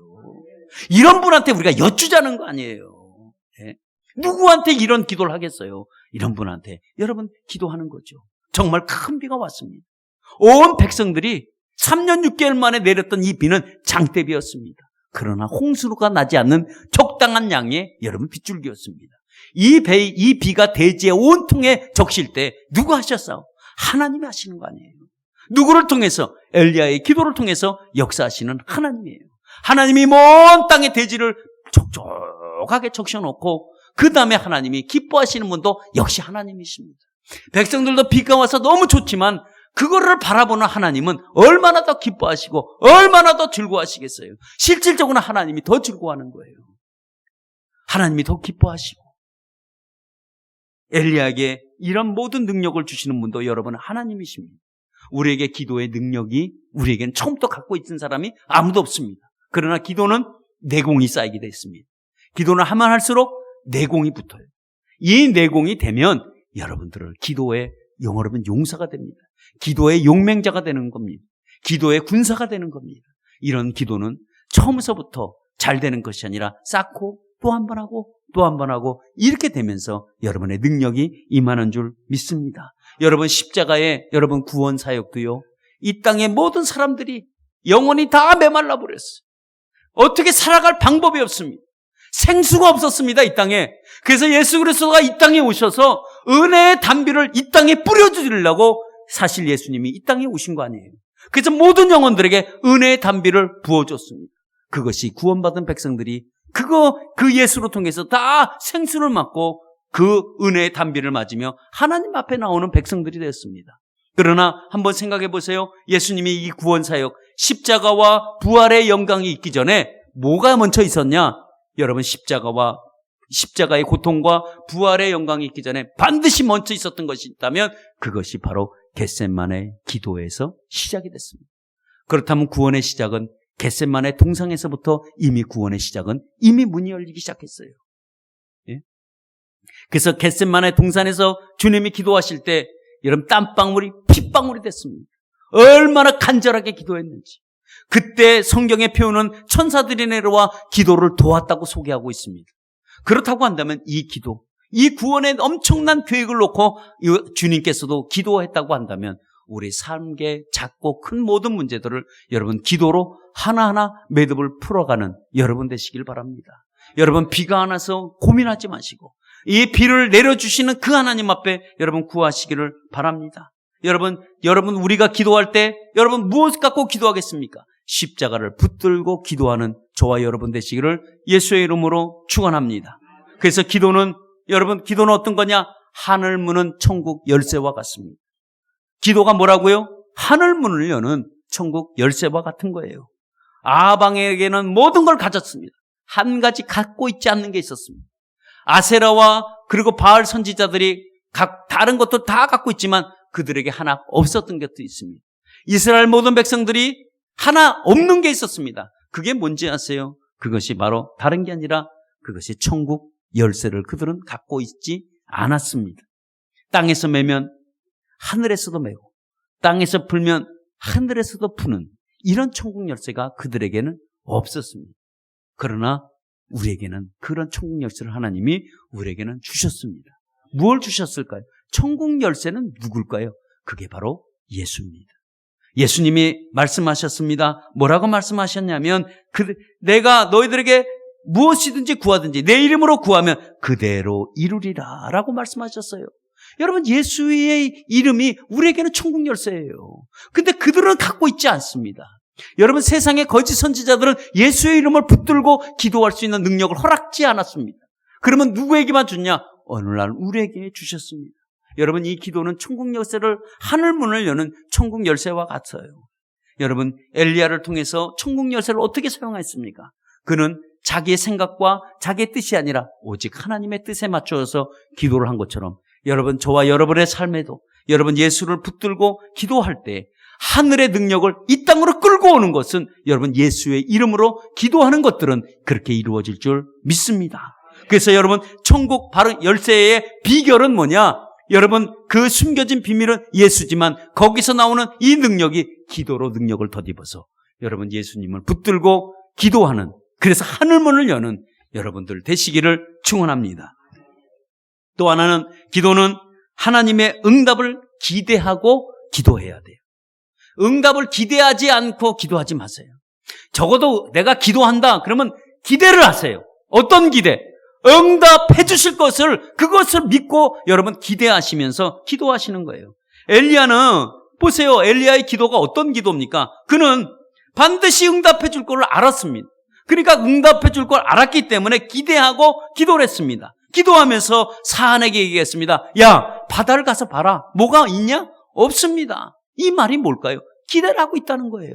Speaker 1: 이런 분한테 우리가 여쭈자는 거 아니에요. 예? 누구한테 이런 기도를 하겠어요? 이런 분한테 여러분 기도하는 거죠. 정말 큰 비가 왔습니다. 온 백성들이 3년 6개월 만에 내렸던 이 비는 장대비였습니다. 그러나 홍수가 나지 않는 적당한 양의 여러분 빗줄기였습니다. 이 비가 대지에 온통에 적실 때 누가 하셨어요? 하나님이 하시는 거 아니에요. 누구를 통해서? 엘리야의 기도를 통해서 역사하시는 하나님이에요. 하나님이 먼 땅의 대지를 촉촉하게 적셔놓고 그 다음에 하나님이 기뻐하시는 분도 역시 하나님이십니다. 백성들도 비가 와서 너무 좋지만 그거를 바라보는 하나님은 얼마나 더 기뻐하시고 얼마나 더 즐거워하시겠어요. 실질적으로 하나님이 더 즐거워하는 거예요. 하나님이 더 기뻐하시고 엘리야에게 이런 모든 능력을 주시는 분도 여러분 하나님이십니다. 우리에게 기도의 능력이 우리에게는 처음부터 갖고 있는 사람이 아무도 없습니다. 그러나 기도는 내공이 쌓이게 됐습니다. 기도는 하면 할수록 내공이 붙어요. 이 내공이 되면 여러분들은 기도의 영어로는 용사가 됩니다. 기도의 용맹자가 되는 겁니다. 기도의 군사가 되는 겁니다. 이런 기도는 처음서부터 잘 되는 것이 아니라 쌓고 또 한 번 하고 또 한 번 하고 이렇게 되면서 여러분의 능력이 임하는 줄 믿습니다. 여러분 십자가의 여러분 구원 사역도요. 이 땅의 모든 사람들이 영혼이 다 메말라 버렸어요. 어떻게 살아갈 방법이 없습니다. 생수가 없었습니다. 이 땅에. 그래서 예수 그리스도가 이 땅에 오셔서 은혜의 단비를 이 땅에 뿌려주려고 사실 예수님이 이 땅에 오신 거 아니에요. 그래서 모든 영혼들에게 은혜의 단비를 부어줬습니다. 그것이 구원받은 백성들이 그 예수로 통해서 다 생수를 맞고 그 은혜의 단비를 맞으며 하나님 앞에 나오는 백성들이 되었습니다. 그러나 한번 생각해 보세요. 예수님이 이 구원 사역 십자가와 부활의 영광이 있기 전에 뭐가 먼저 있었냐? 여러분 십자가의 고통과 부활의 영광이 있기 전에 반드시 먼저 있었던 것이 있다면 그것이 바로 겟세마네 기도에서 시작이 됐습니다. 그렇다면 구원의 시작은 겟세마네 동상에서부터 이미 구원의 시작은 이미 문이 열리기 시작했어요. 예? 그래서 겟세마네 동산에서 주님이 기도하실 때 여러분 땀방울이 핏방울이 됐습니다. 얼마나 간절하게 기도했는지. 그때 성경의 표현은 천사들이 내려와 기도를 도왔다고 소개하고 있습니다. 그렇다고 한다면 이 기도, 이 구원의 엄청난 계획을 놓고 주님께서도 기도했다고 한다면 우리 삶의 작고 큰 모든 문제들을 여러분 기도로 하나하나 매듭을 풀어가는 여러분 되시길 바랍니다. 여러분 비가 안 와서 고민하지 마시고 이 비를 내려주시는 그 하나님 앞에 여러분 구하시기를 바랍니다. 여러분 우리가 기도할 때 여러분 무엇을 갖고 기도하겠습니까? 십자가를 붙들고 기도하는 저와 여러분 되시기를 예수의 이름으로 축원합니다. 그래서 기도는 어떤 거냐? 하늘 문은 천국 열쇠와 같습니다. 기도가 뭐라고요? 하늘 문을 여는 천국 열쇠와 같은 거예요. 아방에게는 모든 걸 가졌습니다. 한 가지 갖고 있지 않는 게 있었습니다. 아세라와 그리고 바알 선지자들이 다른 것도 다 갖고 있지만 그들에게 하나 없었던 것도 있습니다. 이스라엘 모든 백성들이 하나 없는 게 있었습니다. 그게 뭔지 아세요? 그것이 바로 다른 게 아니라 그것이 천국 열쇠를 그들은 갖고 있지 않았습니다. 땅에서 매면 하늘에서도 매고 땅에서 풀면 하늘에서도 푸는 이런 천국 열쇠가 그들에게는 없었습니다. 그러나 우리에게는 그런 천국 열쇠를 하나님이 우리에게는 주셨습니다. 무엇을 주셨을까요? 천국 열쇠는 누굴까요? 그게 바로 예수입니다. 예수님이 말씀하셨습니다. 뭐라고 말씀하셨냐면 내가 너희들에게 무엇이든지 구하든지 내 이름으로 구하면 그대로 이루리라 라고 말씀하셨어요. 여러분 예수의 이름이 우리에게는 천국 열쇠예요. 근데 그들은 갖고 있지 않습니다. 여러분 세상의 거짓 선지자들은 예수의 이름을 붙들고 기도할 수 있는 능력을 허락지 않았습니다. 그러면 누구에게만 줬냐? 어느 날 우리에게 주셨습니다. 여러분 이 기도는 천국 열쇠를 하늘 문을 여는 천국 열쇠와 같아요. 여러분 엘리야를 통해서 천국 열쇠를 어떻게 사용했습니까? 그는 자기의 생각과 자기의 뜻이 아니라 오직 하나님의 뜻에 맞춰서 기도를 한 것처럼 여러분 저와 여러분의 삶에도 여러분 예수를 붙들고 기도할 때 하늘의 능력을 이 땅으로 끌고 오는 것은 여러분 예수의 이름으로 기도하는 것들은 그렇게 이루어질 줄 믿습니다. 그래서 여러분 천국 바로 열쇠의 비결은 뭐냐? 여러분 그 숨겨진 비밀은 예수지만 거기서 나오는 이 능력이 기도로 능력을 덧입어서 여러분 예수님을 붙들고 기도하는, 그래서 하늘문을 여는 여러분들 되시기를 축원합니다. 또 하나는 기도는 하나님의 응답을 기대하고 기도해야 돼요. 응답을 기대하지 않고 기도하지 마세요. 적어도 내가 기도한다 그러면 기대를 하세요. 어떤 기대? 응답해 주실 것을, 그것을 믿고 여러분 기대하시면서 기도하시는 거예요. 엘리야는 보세요. 엘리야의 기도가 어떤 기도입니까? 그는 반드시 응답해 줄 걸 알았습니다. 그러니까 응답해 줄 걸 알았기 때문에 기대하고 기도를 했습니다. 기도하면서 사안에게 얘기했습니다. 야, 바다를 가서 봐라. 뭐가 있냐? 없습니다. 이 말이 뭘까요? 기대를 하고 있다는 거예요.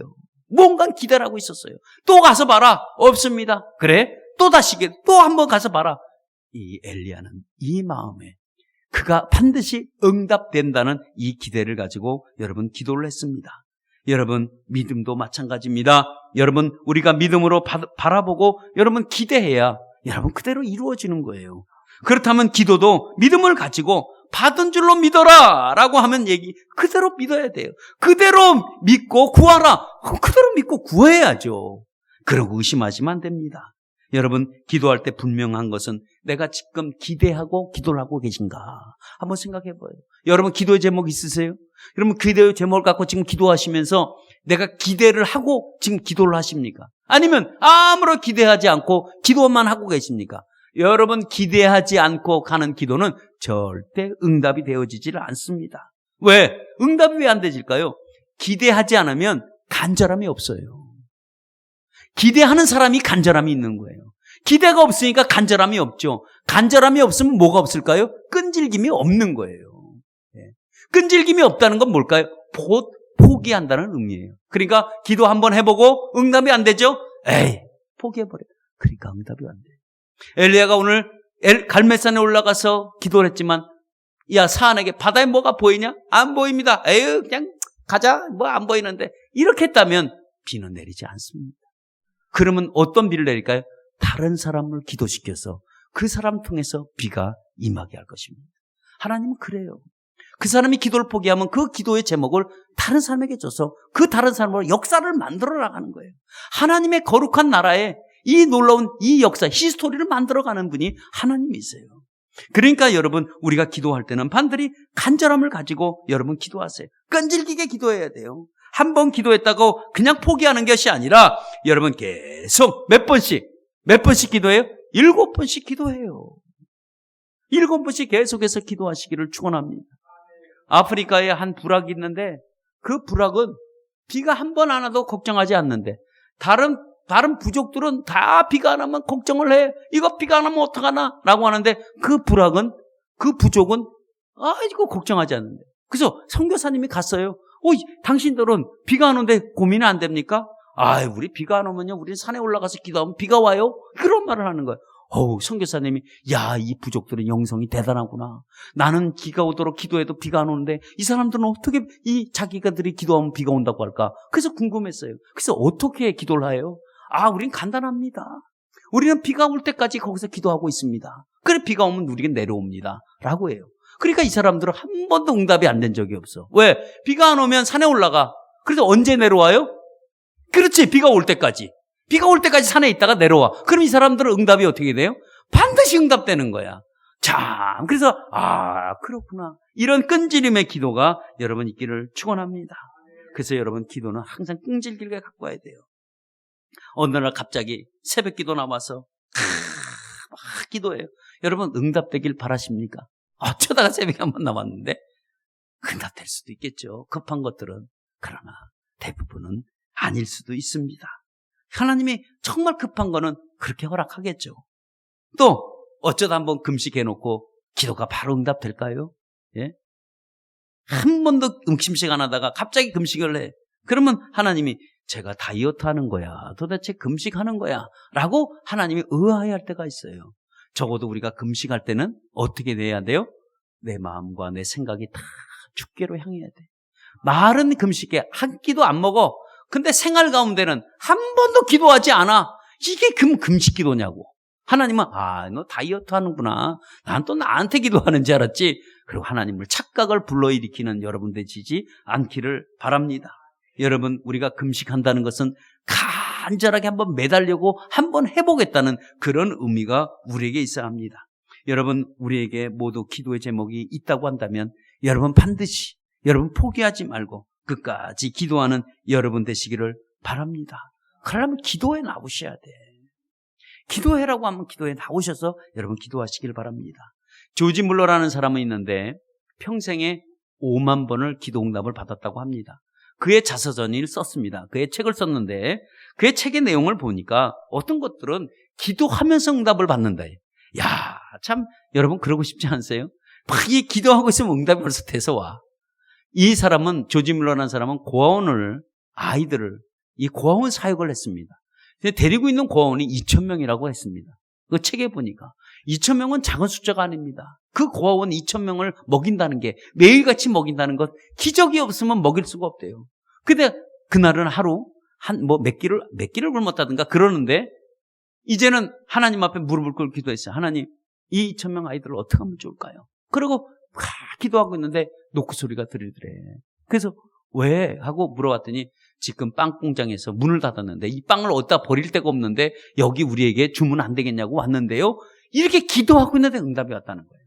Speaker 1: 뭔가 기대를 하고 있었어요. 또 가서 봐라. 없습니다. 그래? 또 다시 또 한번 가서 봐라. 이 엘리야는 이 마음에 그가 반드시 응답된다는 이 기대를 가지고 여러분 기도를 했습니다. 여러분 믿음도 마찬가지입니다. 여러분 우리가 믿음으로 바라보고 여러분 기대해야 여러분 그대로 이루어지는 거예요. 그렇다면 기도도 믿음을 가지고 받은 줄로 믿어라 라고 하면 얘기 그대로 믿어야 돼요. 그대로 믿고 구하라. 그대로 믿고 구해야죠. 그러고 의심하시면 안 됩니다. 여러분 기도할 때 분명한 것은 내가 지금 기대하고 기도를 하고 계신가 한번 생각해 봐요. 여러분 기도의 제목 있으세요? 여러분 기도의 제목을 갖고 지금 기도하시면서 내가 기대를 하고 지금 기도를 하십니까? 아니면 아무런 기대하지 않고 기도만 하고 계십니까? 여러분 기대하지 않고 가는 기도는 절대 응답이 되어지질 않습니다. 왜? 응답이 왜 안 되질까요? 기대하지 않으면 간절함이 없어요. 기대하는 사람이 간절함이 있는 거예요. 기대가 없으니까 간절함이 없죠. 간절함이 없으면 뭐가 없을까요? 끈질김이 없는 거예요. 끈질김이 없다는 건 뭘까요? 포기한다는 의미예요. 그러니까 기도 한번 해보고 응답이 안 되죠? 에이, 포기해버려요. 그러니까 응답이 안 돼요. 엘리야가 오늘 갈멜산에 올라가서 기도를 했지만 야 사안에게 바다에 뭐가 보이냐? 안 보입니다. 에휴 그냥 가자. 뭐 안 보이는데 이렇게 했다면 비는 내리지 않습니다. 그러면 어떤 비를 내릴까요? 다른 사람을 기도시켜서 그 사람 통해서 비가 임하게 할 것입니다. 하나님은 그래요. 그 사람이 기도를 포기하면 그 기도의 제목을 다른 사람에게 줘서 그 다른 사람으로 역사를 만들어 나가는 거예요. 하나님의 거룩한 나라에 이 놀라운 이 역사, 히스토리를 만들어가는 분이 하나님이세요. 그러니까 여러분 우리가 기도할 때는 반드시 간절함을 가지고 여러분 기도하세요. 끈질기게 기도해야 돼요. 한 번 기도했다고 그냥 포기하는 것이 아니라 여러분 계속 몇 번씩 기도해요? 7번씩 기도해요. 7번씩 계속해서 기도하시기를 축원합니다. 아프리카에 한 부락이 있는데 그 부락은 비가 한 번 안 와도 걱정하지 않는데 다른 부족들은 다 비가 안 오면 걱정을 해. 이거 비가 안 오면 어떡하나? 라고 하는데 그 부족은 이거 걱정하지 않는데. 그래서 선교사님이 갔어요. 당신들은 비가 안 오는데 고민이 안 됩니까? 우리 비가 안 오면요. 우리 산에 올라가서 기도하면 비가 와요? 그런 말을 하는 거예요. 선교사님이 이 부족들은 영성이 대단하구나. 나는 비가 오도록 기도해도 비가 안 오는데 이 사람들은 어떻게 자기가들이 기도하면 비가 온다고 할까? 그래서 궁금했어요. 그래서 어떻게 기도를 해요? 우린 간단합니다. 우리는 비가 올 때까지 거기서 기도하고 있습니다. 그래 비가 오면 우리가 내려옵니다. 라고 해요. 그러니까 이 사람들은 한 번도 응답이 안 된 적이 없어. 왜? 비가 안 오면 산에 올라가. 그래서 언제 내려와요? 그렇지. 비가 올 때까지. 비가 올 때까지 산에 있다가 내려와. 그럼 이 사람들은 응답이 어떻게 돼요? 반드시 응답되는 거야. 자, 그래서 그렇구나. 이런 끈질림의 기도가 여러분 있기를 축원합니다. 그래서 여러분 기도는 항상 끈질기게 갖고 와야 돼요. 어느 날 갑자기 새벽 기도 나와서 막 기도해요. 여러분 응답되길 바라십니까? 어쩌다가 새벽에 한번 나왔는데 응답될 수도 있겠죠. 급한 것들은. 그러나 대부분은 아닐 수도 있습니다. 하나님이 정말 급한 거는 그렇게 허락하겠죠. 또 어쩌다 한번 금식해놓고 기도가 바로 응답될까요? 예? 한 번도 금식 안 하다가 갑자기 금식을 해. 그러면 하나님이 제가 다이어트 하는 거야. 도대체 금식하는 거야. 라고 하나님이 의아해할 때가 있어요. 적어도 우리가 금식할 때는 어떻게 돼야 돼요? 내 마음과 내 생각이 다 주께로 향해야 돼. 말은 금식해. 한 끼도 안 먹어. 근데 생활 가운데는 한 번도 기도하지 않아. 이게 금식 기도냐고. 하나님은 너 다이어트 하는구나. 난 또 나한테 기도하는 줄 알았지. 그리고 하나님을 착각을 불러일으키는 여러분 되시지 않기를 바랍니다. 여러분, 우리가 금식한다는 것은 간절하게 한번 매달려고 한번 해보겠다는 그런 의미가 우리에게 있어야 합니다. 여러분, 우리에게 모두 기도의 제목이 있다고 한다면 여러분 반드시 여러분 포기하지 말고 끝까지 기도하는 여러분 되시기를 바랍니다. 그러려면 기도에 나오셔야 돼. 기도해라고 하면 기도에 나오셔서 여러분 기도하시길 바랍니다. 조지 물러라는 사람은 있는데 평생에 5만 번을 기도응답을 받았다고 합니다. 그의 자서전을 썼습니다. 그의 책을 썼는데 그의 책의 내용을 보니까 어떤 것들은 기도하면서 응답을 받는다. 야, 참 여러분 그러고 싶지 않으세요? 막 이 기도하고 있으면 응답이 벌써 돼서 와. 이 사람은, 조지 물러라는 사람은 아이들을 이 고아원 사역을 했습니다. 데리고 있는 고아원이 2,000명이라고 했습니다. 그 책에 보니까 2,000명은 작은 숫자가 아닙니다. 그 고아원 2,000명을 먹인다는 게, 매일같이 먹인다는 것, 기적이 없으면 먹일 수가 없대요. 근데 그날은 하루 몇 끼를 굶었다든가 그러는데 이제는 하나님 앞에 무릎을 꿇고 기도했어요. 하나님, 이 2,000명 아이들을 어떻게 하면 좋을까요? 그리고 기도하고 있는데 노크 소리가 들리더래. 그래서 왜? 하고 물어봤더니 지금 빵 공장에서 문을 닫았는데 이 빵을 어디다 버릴 데가 없는데 여기 우리에게 주문 안 되겠냐고 왔는데요. 이렇게 기도하고 있는데 응답이 왔다는 거예요.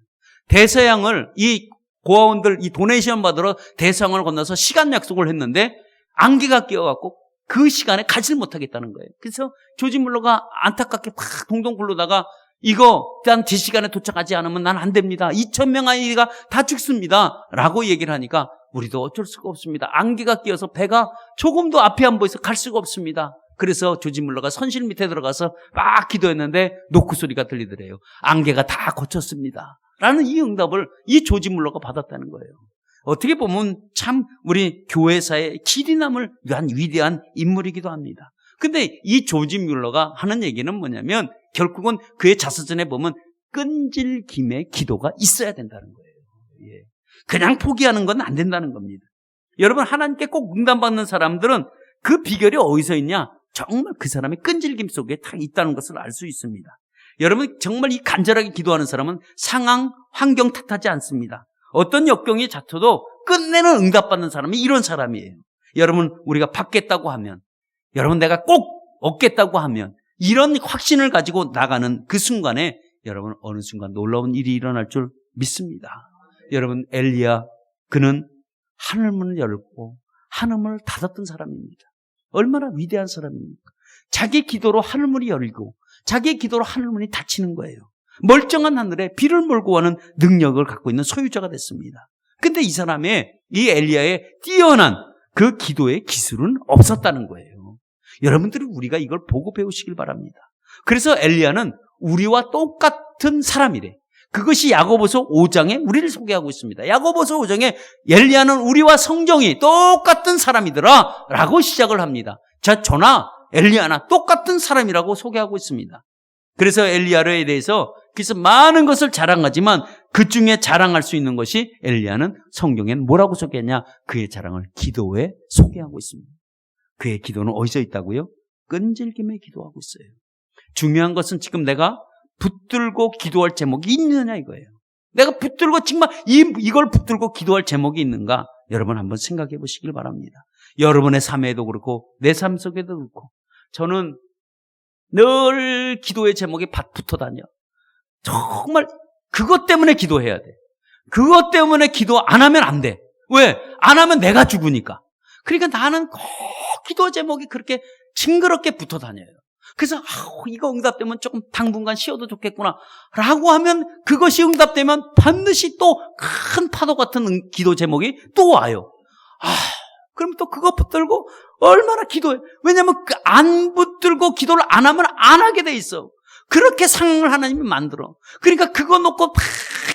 Speaker 1: 대서양을, 이 고아원들 이 도네이션 받으러 대서양을 건너서 시간 약속을 했는데 안개가 끼어갖고 그 시간에 가지를 못하겠다는 거예요. 그래서 조지 물러가 안타깝게 막 동동 굴러다가 이거 단 D시간에 도착하지 않으면 난 안 됩니다. 2,000명 아이가 다 죽습니다. 라고 얘기를 하니까 우리도 어쩔 수가 없습니다. 안개가 끼어서 배가 조금도 앞이 안 보여서 갈 수가 없습니다. 그래서 조지 물러가 선실 밑에 들어가서 막 기도했는데 노크 소리가 들리더래요. 안개가 다 거쳤습니다. 라는 이 응답을 이 조지 물러가 받았다는 거예요. 어떻게 보면 참 우리 교회사의 길이 남을 위한 위대한 인물이기도 합니다. 근데 이 조지 물러가 하는 얘기는 뭐냐면 결국은 그의 자서전에 보면 끈질김의 기도가 있어야 된다는 거예요. 예. 그냥 포기하는 건 안 된다는 겁니다. 여러분, 하나님께 꼭 응답받는 사람들은 그 비결이 어디서 있냐? 정말 그 사람의 끈질김 속에 다 있다는 것을 알 수 있습니다. 여러분, 정말 이 간절하게 기도하는 사람은 상황, 환경 탓하지 않습니다. 어떤 역경이 닥쳐도 끝내는 응답받는 사람이 이런 사람이에요. 여러분, 우리가 받겠다고 하면, 여러분 내가 꼭 얻겠다고 하면 이런 확신을 가지고 나가는 그 순간에 여러분 어느 순간 놀라운 일이 일어날 줄 믿습니다. 여러분, 엘리야, 그는 하늘문을 열고 하늘문을 닫았던 사람입니다. 얼마나 위대한 사람입니까? 자기 기도로 하늘문이 열리고 자기 기도로 하늘문이 닫히는 거예요. 멀쩡한 하늘에 비를 몰고 가는 능력을 갖고 있는 소유자가 됐습니다. 근데 이 사람의, 이 엘리야의 뛰어난 그 기도의 기술은 없었다는 거예요. 여러분들이 우리가 이걸 보고 배우시길 바랍니다. 그래서 엘리야는 우리와 똑같은 사람이래. 그것이 야고보서 5장에 우리를 소개하고 있습니다. 야고보서 5장에 엘리야는 우리와 성정이 똑같은 사람이더라 라고 시작을 합니다. 자, 저나 엘리야나 똑같은 사람이라고 소개하고 있습니다. 그래서 엘리야에 대해서 그래서 많은 것을 자랑하지만 그 중에 자랑할 수 있는 것이, 엘리야는 성경엔 뭐라고 소개했냐? 그의 자랑을 기도에 소개하고 있습니다. 그의 기도는 어디서 있다고요? 끈질김에 기도하고 있어요. 중요한 것은 지금 내가 붙들고 기도할 제목이 있느냐 이거예요. 내가 붙들고 정말 이걸 붙들고 기도할 제목이 있는가? 여러분 한번 생각해 보시길 바랍니다. 여러분의 삶에도 그렇고 내 삶 속에도 그렇고 저는 늘 기도의 제목이 붙어 다녀. 정말 그것 때문에 기도해야 돼. 그것 때문에 기도 안 하면 안 돼. 왜? 안 하면 내가 죽으니까. 그러니까 나는 꼭 기도 제목이 그렇게 징그럽게 붙어 다녀요. 그래서 이거 응답되면 조금 당분간 쉬어도 좋겠구나 라고 하면 그것이 응답되면 반드시 또 큰 파도 같은 기도 제목이 또 와요. 그럼 또 그거 붙들고 얼마나 기도해. 왜냐하면 안 붙들고 기도를 안 하면 안 하게 돼 있어. 그렇게 상황을 하나님이 만들어. 그러니까 그거 놓고 막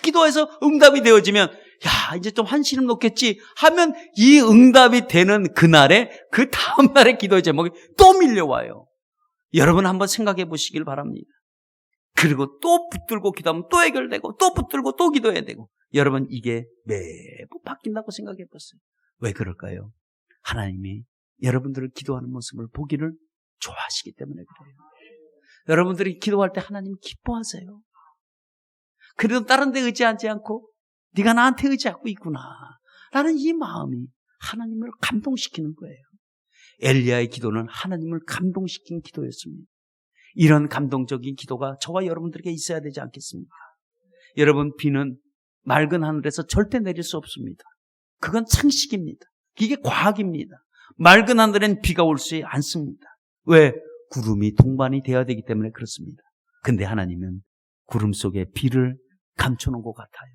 Speaker 1: 기도해서 응답이 되어지면 야, 이제 좀 한시름 놓겠지 하면 이 응답이 되는 그날에 그 다음 날의 기도의 제목이 또 밀려와요. 여러분 한번 생각해 보시길 바랍니다. 그리고 또 붙들고 기도하면 또 해결되고 또 붙들고 또 기도해야 되고, 여러분 이게 매번 바뀐다고 생각해 보세요. 왜 그럴까요? 하나님이 여러분들을 기도하는 모습을 보기를 좋아하시기 때문에 그래요. 여러분들이 기도할 때 하나님 기뻐하세요. 그래도 다른 데 의지하지 않고 네가 나한테 의지하고 있구나 라는 이 마음이 하나님을 감동시키는 거예요. 엘리야의 기도는 하나님을 감동시킨 기도였습니다. 이런 감동적인 기도가 저와 여러분들에게 있어야 되지 않겠습니까? 여러분, 비는 맑은 하늘에서 절대 내릴 수 없습니다. 그건 상식입니다. 이게 과학입니다. 맑은 하늘엔 비가 올 수 않습니다. 왜? 구름이 동반이 되어야 되기 때문에 그렇습니다. 근데 하나님은 구름 속에 비를 감춰놓은 것 같아요.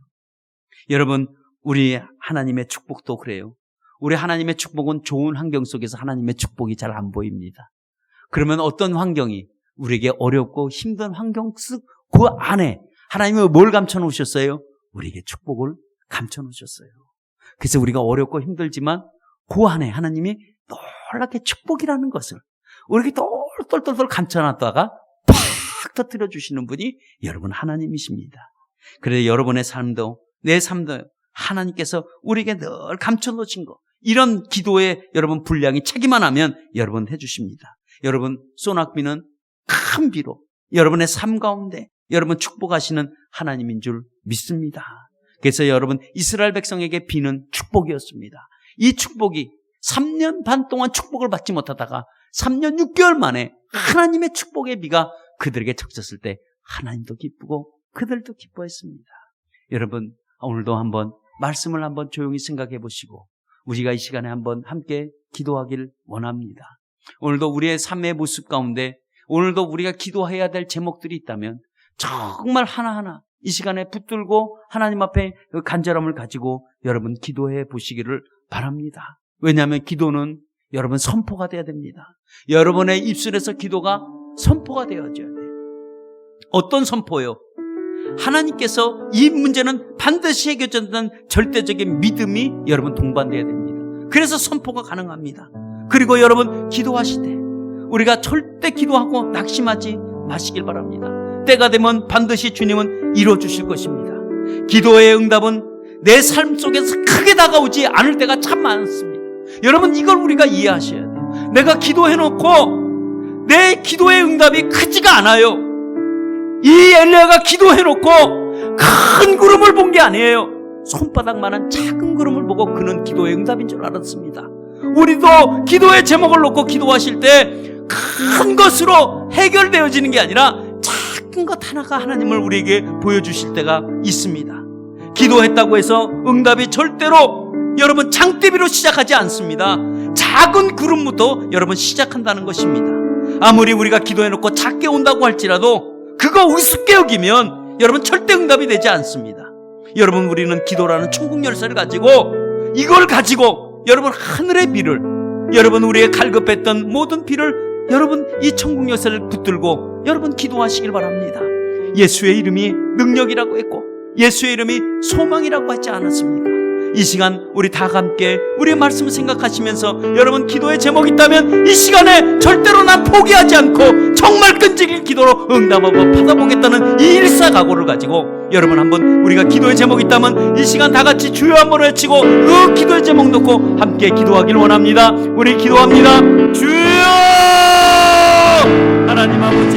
Speaker 1: 여러분, 우리 하나님의 축복도 그래요. 우리 하나님의 축복은 좋은 환경 속에서 하나님의 축복이 잘 안 보입니다. 그러면 어떤 환경이 우리에게 어렵고 힘든 환경 그 안에 하나님은 뭘 감춰놓으셨어요? 우리에게 축복을 감춰놓으셨어요. 그래서 우리가 어렵고 힘들지만 그 안에 하나님이 놀랍게 축복이라는 것을 우리에게 똘똘똘똘 감춰놨다가 팍 터뜨려 주시는 분이 여러분 하나님이십니다. 그래서 여러분의 삶도 내 삶도 하나님께서 우리에게 늘 감춰놓으신 거, 이런 기도에 여러분 분량이 차기만 하면 여러분 해주십니다. 여러분 소낙비는 큰 비로 여러분의 삶 가운데 여러분 축복하시는 하나님인 줄 믿습니다. 그래서 여러분 이스라엘 백성에게 비는 축복이었습니다. 이 축복이 3년 반 동안 축복을 받지 못하다가 3년 6개월 만에 하나님의 축복의 비가 그들에게 적셨을 때 하나님도 기쁘고 그들도 기뻐했습니다. 여러분 오늘도 한번 말씀을 한번 조용히 생각해 보시고 우리가 이 시간에 한번 함께 기도하길 원합니다. 오늘도 우리의 삶의 모습 가운데 오늘도 우리가 기도해야 될 제목들이 있다면 정말 하나하나 이 시간에 붙들고 하나님 앞에 그 간절함을 가지고 여러분 기도해 보시기를 바랍니다. 왜냐하면 기도는 여러분 선포가 돼야 됩니다. 여러분의 입술에서 기도가 선포가 되어져야 돼요. 어떤 선포요? 하나님께서 이 문제는 반드시 해결된다는 절대적인 믿음이 여러분 동반돼야 됩니다. 그래서 선포가 가능합니다. 그리고 여러분 기도하실 때 우리가 절대 기도하고 낙심하지 마시길 바랍니다. 때가 되면 반드시 주님은 이루어주실 것입니다. 기도의 응답은 내 삶 속에서 크게 다가오지 않을 때가 참 많습니다. 여러분 이걸 우리가 이해하셔야 돼요. 내가 기도해놓고 내 기도의 응답이 크지가 않아요. 이 엘리야가 기도해놓고 큰 구름을 본 게 아니에요. 손바닥만한 작은 구름을 보고 그는 기도의 응답인 줄 알았습니다. 우리도 기도의 제목을 놓고 기도하실 때 큰 것으로 해결되어지는 게 아니라 작은 것 하나가 하나님을 우리에게 보여주실 때가 있습니다. 기도했다고 해서 응답이 절대로 여러분 장대비로 시작하지 않습니다. 작은 구름부터 여러분 시작한다는 것입니다. 아무리 우리가 기도해놓고 작게 온다고 할지라도 그거 우습게 여기면 여러분 절대 응답이 되지 않습니다. 여러분 우리는 기도라는 천국 열쇠를 가지고 이걸 가지고 여러분 하늘의 비를 여러분 우리의 갈급했던 모든 비를 여러분 이 천국 열쇠를 붙들고 여러분 기도하시길 바랍니다. 예수의 이름이 능력이라고 했고 예수의 이름이 소망이라고 하지 않았습니까? 이 시간 우리 다 함께 우리의 말씀을 생각하시면서 여러분 기도의 제목이 있다면 이 시간에 절대로 난 포기하지 않고 정말 끈질긴 기도로 응답을 받아보겠다는 이 일사각오를 가지고 여러분 한번 우리가 기도의 제목이 있다면 이 시간 다 같이 주여 한번 외치고 그 기도의 제목 놓고 함께 기도하길 원합니다. 우리 기도합니다. 주여 하나님 아버지